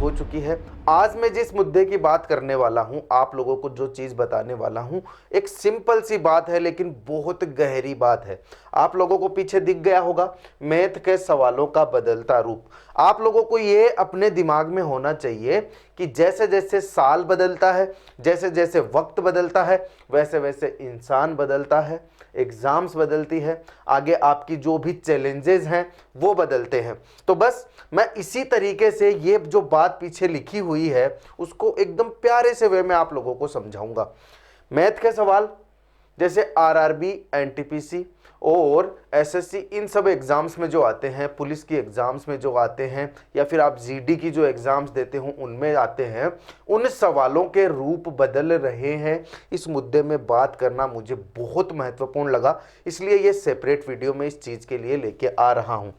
हो चुकी है। आज मैं जिस मुद्दे की बात करने वाला हूं, आप लोगों को जो चीज़ बताने वाला हूं, एक सिंपल सी बात है लेकिन बहुत गहरी बात है। आप लोगों को पीछे दिख गया होगा मैथ के सवालों का बदलता रूप। आप लोगों को ये अपने दिमाग में होना चाहिए कि जैसे जैसे साल बदलता है, जैसे जैसे वक्त बदलता है, वैसे वैसे इंसान बदलता है, एग्जाम्स बदलती है, आगे आपकी जो भी चैलेंजेस हैं वो बदलते हैं। तो बस मैं इसी तरीके से ये जो बात पीछे लिखी हुई है उसको एकदम प्यारे से वे में आप लोगों को समझाऊंगा। मैथ के सवाल जैसे आरआरबी, एनटीपीसी और एसएससी, इन सब एग्जाम्स में जो आते हैं, पुलिस की एग्जाम्स में जो आते हैं, या फिर आप जीडी की जो एग्जाम्स देते हो उनमें आते हैं, उन सवालों के रूप बदल रहे हैं। इस मुद्दे में बात करना मुझे बहुत महत्वपूर्ण लगा, इसलिए ये सेपरेट वीडियो में इस चीज़ के लिए लेके आ रहा हूँ।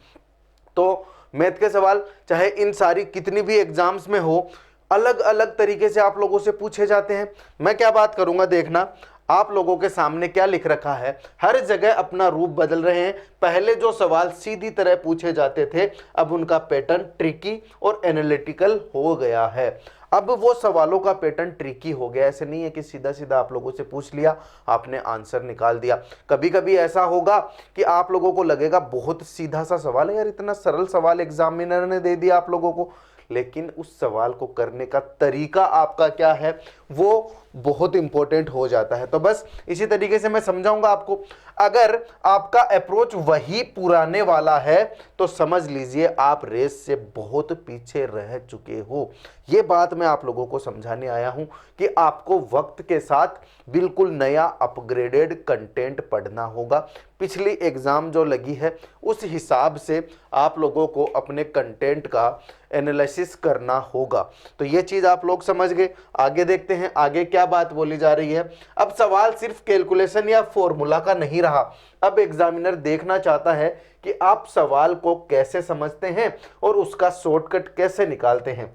तो मैथ के सवाल चाहे इन सारी कितनी भी एग्जाम्स में हो, अलग अलग तरीके से आप लोगों से पूछे जाते हैं। मैं क्या बात करूंगा, देखना आप लोगों के सामने क्या लिख रखा है। हर जगह अपना रूप बदल रहे हैं। पहले जो सवाल सीधी तरह पूछे जाते थे, अब उनका पैटर्न ट्रिकी और एनालिटिकल हो गया है। अब वो सवालों का पैटर्न ट्रिकी हो गया। ऐसे नहीं है कि सीधा सीधा आप लोगों से पूछ लिया, आपने आंसर निकाल दिया। कभी कभी ऐसा होगा कि आप लोगों को लगेगा बहुत सीधा सा सवाल है यार, इतना सरल सवाल एग्जामिनर ने दे दिया आप लोगों को, लेकिन उस सवाल को करने का तरीका आपका क्या है वो बहुत इंपॉर्टेंट हो जाता है। तो बस इसी तरीके से मैं समझाऊंगा आपको। अगर आपका अप्रोच वही पुराने वाला है तो समझ लीजिए आप रेस से बहुत पीछे रह चुके हो। ये बात मैं आप लोगों को समझाने आया हूं कि आपको वक्त के साथ बिल्कुल नया अपग्रेडेड कंटेंट पढ़ना होगा। पिछली एग्जाम जो लगी है उस हिसाब से आप लोगों को अपने कंटेंट का एनालिसिस करना होगा। तो ये चीज़ आप लोग समझ गए। आगे देखते हैं आगे क्या बात बोली जा रही है। अब सवाल सिर्फ कैलकुलेशन या फॉर्मूला का नहीं रहा। अब एग्जामिनर देखना चाहता है कि आप सवाल को कैसे समझते हैं और उसका शॉर्टकट कैसे निकालते हैं,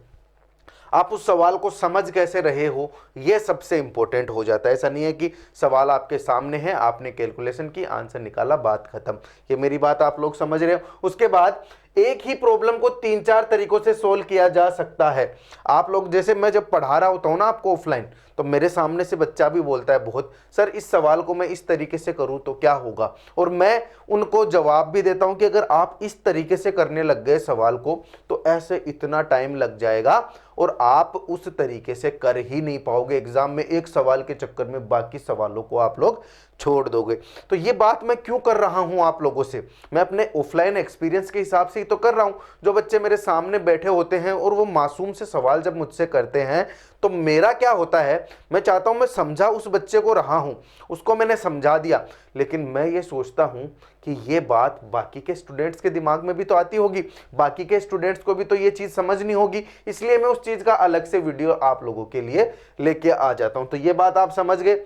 आप उस सवाल को समझ कैसे रहे हो। यह सबसे इंपॉर्टेंट हो जाता है। ऐसा नहीं है कि सवाल आपके सामने है, आपने कैलकुलेशन की, आंसर निकाला, बात खत्म। ये मेरी बात आप लोग समझ रहे हो। उसके बाद एक ही प्रॉब्लम को 3-4 तरीकों से सोल्व किया जा सकता है। आप लोग जैसे मैं जब पढ़ा रहा होता हूं ना आपको ऑफलाइन, तो मेरे सामने से बच्चा भी बोलता है बहुत, सर इस सवाल को मैं इस तरीके से करूं तो क्या होगा, और मैं उनको जवाब भी देता हूं कि अगर आप इस तरीके से करने लग गए सवाल को तो ऐसे इतना टाइम लग जाएगा और आप उस तरीके से कर ही नहीं पाओगे। एग्जाम में एक सवाल के चक्कर में बाकी सवालों को आप लोग छोड़ दोगे। तो ये बात मैं क्यों कर रहा हूं आप लोगों से, मैं अपने ऑफलाइन एक्सपीरियंस के हिसाब से ही तो कर रहा हूं। जो बच्चे मेरे सामने बैठे होते हैं और वो मासूम से सवाल जब मुझसे करते हैं तो मेरा क्या होता है, मैं चाहता हूं मैं समझा उस बच्चे को रहा हूं, उसको मैंने समझा दिया, लेकिन मैं ये सोचता हूं कि ये बात बाकी के स्टूडेंट्स के दिमाग में भी तो आती होगी, बाकी के स्टूडेंट्स को भी तो ये चीज समझनी होगी, इसलिए मैं उस चीज का अलग से वीडियो आप लोगों के लिए लेके आ जाता हूं। तो ये बात आप समझ गए।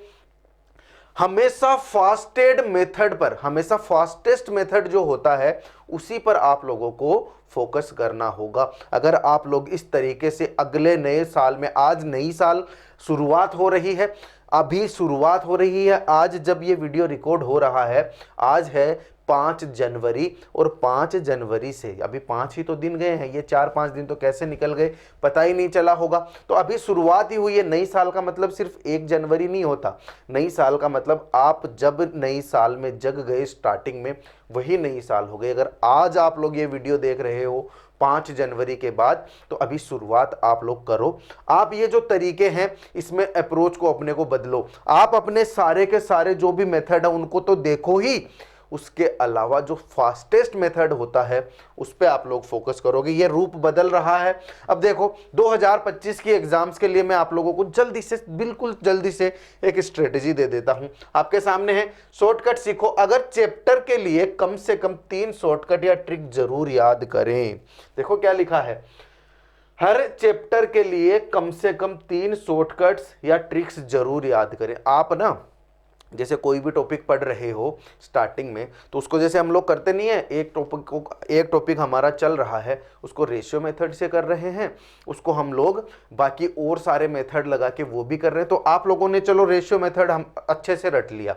हमेशा फास्टेड मेथड पर, हमेशा फास्टेस्ट मेथड जो होता है उसी पर आप लोगों को फोकस करना होगा। अगर आप लोग इस तरीके से अगले नए साल में, आज नई साल शुरुआत हो रही है, अभी शुरुआत हो रही है, आज जब ये वीडियो रिकॉर्ड हो रहा है आज है 5 जनवरी, और 5 जनवरी से अभी 5 ही तो दिन गए हैं, ये 4-5 दिन तो कैसे निकल गए पता ही नहीं चला होगा। तो अभी शुरुआत ही हुई है। नई साल का मतलब सिर्फ 1 जनवरी नहीं होता, नई साल का मतलब आप जब नई साल में जग गए स्टार्टिंग में, वही नई साल हो गई। अगर आज आप लोग ये वीडियो देख रहे हो 5 जनवरी के बाद, तो अभी शुरुआत आप लोग करो। आप ये जो तरीके हैं इसमें अप्रोच को अपने को बदलो। आप अपने सारे के सारे जो भी मेथड है उनको तो देखो ही, उसके अलावा जो फास्टेस्ट मेथड होता है उस पे आप लोग फोकस करोगे। ये रूप बदल रहा है। अब देखो 2025 की एग्जाम्स के लिए मैं आप लोगों को जल्दी से, बिल्कुल जल्दी से एक स्ट्रेटेजी दे देता हूं। आपके सामने है, शॉर्टकट सीखो। अगर चैप्टर के लिए कम से कम 3 शॉर्टकट या ट्रिक जरूर याद करें। देखो क्या लिखा है, हर चैप्टर के लिए कम से कम 3 शॉर्टकट्स या ट्रिक्स जरूर याद करें। आप ना जैसे कोई भी टॉपिक पढ़ रहे हो स्टार्टिंग में, तो उसको जैसे हम लोग करते नहीं है, एक टॉपिक हमारा चल रहा है, उसको रेशियो मेथड से कर रहे हैं, उसको हम लोग बाकी और सारे मेथड लगा के वो भी कर रहे हैं। तो आप लोगों ने चलो रेशियो मेथड हम अच्छे से रट लिया।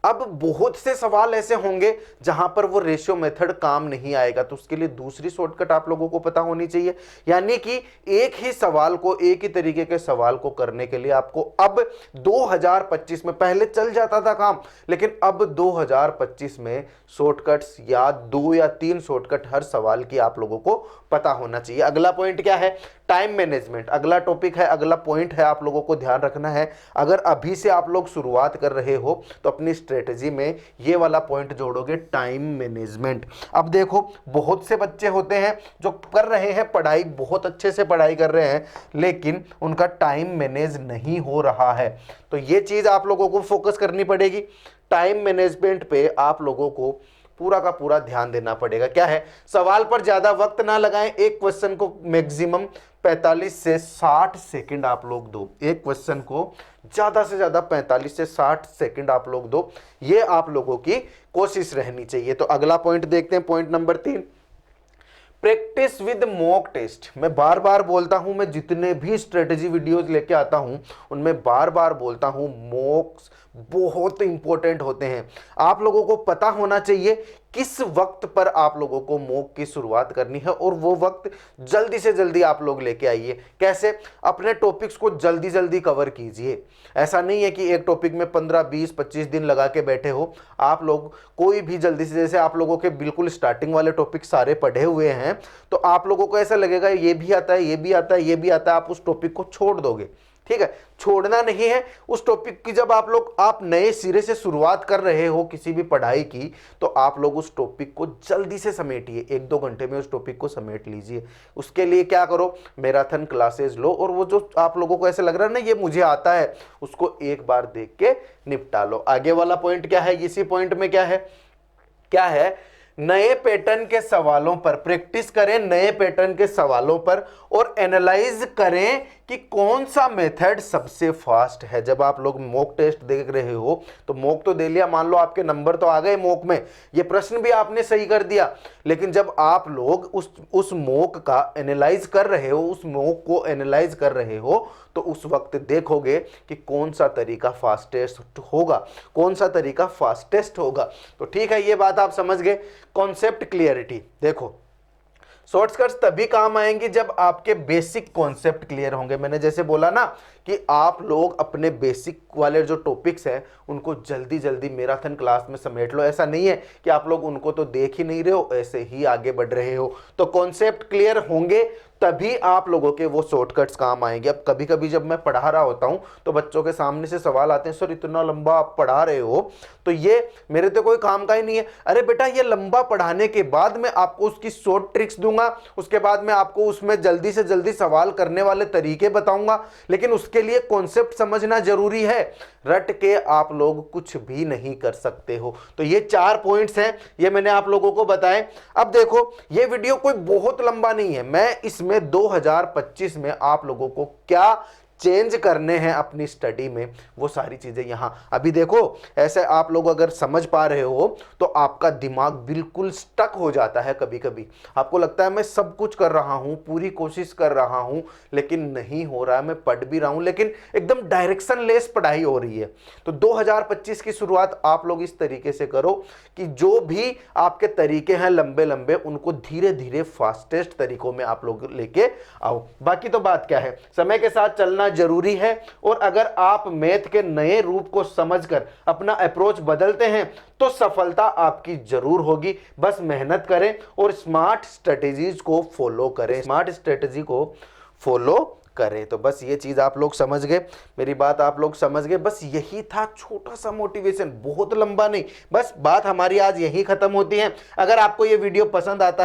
अब बहुत से सवाल ऐसे होंगे जहां पर वो रेशियो मेथड काम नहीं आएगा, तो उसके लिए दूसरी शॉर्टकट आप लोगों को पता होनी चाहिए। यानी कि एक ही सवाल को, एक ही तरीके के सवाल को करने के लिए आपको अब 2025 में, पहले चल जाता था काम, लेकिन अब 2025 में शॉर्टकट्स या 2 या 3 शॉर्टकट हर सवाल की आप लोगों को पता होना चाहिए। अगला पॉइंट क्या है? Time management. अगला टॉपिक है, अगला पॉइंट है, आप लोगों को ध्यान रखना है। अगर अभी से आप लोग शुरुआत कर रहे हो तो अपनी स्ट्रेटजी में ये वाला पॉइंट जोड़ोगे, टाइम मैनेजमेंट। अब देखो, बहुत से बच्चे होते हैं जो कर रहे हैं पढ़ाई, बहुत अच्छे से पढ़ाई कर रहे हैं, लेकिन उनका टाइम मैनेज नहीं हो रहा है। तो ये चीज आप लोगों को फोकस करनी पड़ेगी। टाइम मैनेजमेंट पे आप लोगों को पूरा का पूरा ध्यान देना पड़ेगा। क्या है? सवाल पर ज्यादा वक्त ना लगाएं, एक क्वेश्चन को मैक्सिमम 45 से 60 सेकंड आप लोग दो। एक क्वेश्चन को ज्यादा से ज्यादा 45 से 60 सेकंड आप लोग दो, ये आप लोगों की कोशिश रहनी चाहिए। तो अगला पॉइंट देखते हैं, point number 3, practice with mock test. मैं बार बार बोलता हूं, मैं जितने भी स्ट्रेटेजी वीडियोस लेके आता हूं उनमें बार बार बोलता हूं, मॉक्स बहुत इंपॉर्टेंट होते हैं। आप लोगों को पता होना चाहिए किस वक्त पर आप लोगों को मॉक की शुरुआत करनी है, और वो वक्त जल्दी से जल्दी आप लोग लेके आइए। कैसे? अपने टॉपिक्स को जल्दी जल्दी कवर कीजिए। ऐसा नहीं है कि एक टॉपिक में 15, 20, 25 दिन लगा के बैठे हो। आप लोग कोई भी जल्दी से, जैसे आप लोगों के बिल्कुल स्टार्टिंग वाले टॉपिक सारे पढ़े हुए हैं, तो आप लोगों को ऐसा लगेगा ये भी आता है, ये भी आता है, ये भी आता है, आप उस टॉपिक को छोड़ दोगे। ठीक है, छोड़ना नहीं है उस टॉपिक की। जब आप नए सिरे से शुरुआत कर रहे हो किसी भी पढ़ाई की, तो आप लोग उस टॉपिक को जल्दी से समेटिए, 1-2 घंटे में उस टॉपिक को समेट लीजिए। उसके लिए क्या करो, मैराथन क्लासेस लो, और वो जो आप लोगों को ऐसे लग रहा है ना ये मुझे आता है, उसको एक बार देख के निपटा लो। आगे वाला पॉइंट क्या है? इसी पॉइंट में क्या है, नए पैटर्न के सवालों पर प्रैक्टिस करें, नए पैटर्न के सवालों पर, और एनालाइज करें कि कौन सा मेथड सबसे फास्ट है। जब आप लोग मॉक टेस्ट देख रहे हो, तो मॉक तो दे लिया, मान लो आपके नंबर तो आ गए मॉक में, ये प्रश्न भी आपने सही कर दिया, लेकिन जब आप लोग उस मॉक का एनालाइज कर रहे हो, उस मॉक को एनालाइज कर रहे हो, तो उस वक्त देखोगे कि कौन सा तरीका फास्टेस्ट होगा, कौन सा तरीका फास्टेस्ट होगा। तो ठीक है, ये बात आप समझ गए। कॉन्सेप्ट क्लियरिटी, देखो शॉर्टकट्स तभी काम आएंगे जब आपके बेसिक कॉन्सेप्ट क्लियर होंगे। मैंने जैसे बोला ना कि आप लोग अपने बेसिक वाले जो टॉपिक्स हैं उनको जल्दी जल्दी मैराथन क्लास में समेट लो। ऐसा नहीं है कि आप लोग उनको तो देख ही नहीं रहे हो, ऐसे ही आगे बढ़ रहे हो। तो कॉन्सेप्ट क्लियर होंगे तभी आप लोगों के वो शॉर्टकट्स काम आएंगे। अब कभी कभी जब मैं पढ़ा रहा होता हूं तो बच्चों के सामने से सवाल आते हैं, सर इतना लंबा आप पढ़ा रहे हो तो ये मेरे तो कोई काम का ही नहीं है। अरे बेटा, ये लंबा पढ़ाने के बाद मैं आपको उसकी शॉर्ट ट्रिक्स दूंगा, उसके बाद मैं आपको उसमें जल्दी से जल्दी सवाल करने वाले तरीके बताऊंगा, लेकिन उसके लिए कॉन्सेप्ट समझना जरूरी है। रट के आप लोग कुछ भी नहीं कर सकते हो। तो ये 4 पॉइंट्स हैं, ये मैंने आप लोगों को बताए। अब देखो, ये वीडियो कोई बहुत लंबा नहीं है, मैं इसमें 2025 में आप लोगों को क्या चेंज करने हैं अपनी स्टडी में, वो सारी चीजें यहां अभी देखो। ऐसे आप लोग अगर समझ पा रहे हो तो आपका दिमाग बिल्कुल स्टक हो जाता है। कभी कभी आपको लगता है मैं सब कुछ कर रहा हूं, पूरी कोशिश कर रहा हूं, लेकिन नहीं हो रहा है। मैं पढ़ भी रहा हूं लेकिन एकदम डायरेक्शन लेस पढ़ाई हो रही है। तो 2025 की शुरुआत आप लोग इस तरीके से करो कि जो भी आपके तरीके हैं लंबे लंबे, उनको धीरे धीरे फास्टेस्ट तरीकों में आप लोग लेके आओ। बाकी तो बात क्या है, समय के साथ चलना जरूरी है। और अगर आप मैथ के नए रूप को समझकर अपना अप्रोच बदलते हैं तो सफलता आपकी जरूर होगी। बस मेहनत करें और स्मार्ट स्ट्रेटेजीज को फॉलो करें, स्मार्ट स्ट्रेटेजी को फॉलो करें। तो बस ये चीज आप लोग समझ गए, मेरी बात आप लोग समझ गए। बस यही था छोटा सा मोटिवेशन, बहुत लंबा नहीं। बस बात हमारी आज यही खत्म होती है। अगर आपको ये वीडियो पसंद आता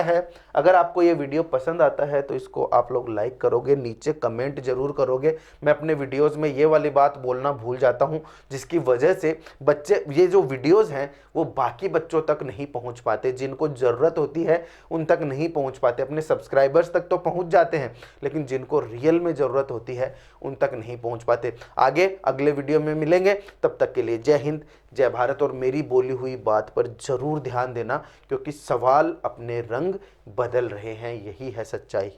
है, तो इसको आप लोग लाइक करोगे, नीचे कमेंट जरूर करोगे। मैं अपने वीडियोस में ये वाली बात बोलना भूल जाता हूँ, जिसकी वजह से बच्चे, ये जो वीडियोस हैं वो बाकी बच्चों तक नहीं पहुँच पाते, जिनको ज़रूरत होती है उन तक नहीं पहुँच पाते। अपने सब्सक्राइबर्स तक तो पहुँच जाते हैं, लेकिन जिनको रियल में ज़रूरत होती है उन तक नहीं पहुँच पाते। आगे अगले वीडियो में मिलेंगे, तब तक के लिए जय हिंद, जय भारत। और मेरी बोली हुई बात पर जरूर ध्यान देना, क्योंकि सवाल अपने रंग बदल रहे हैं, यही है सच्चाई।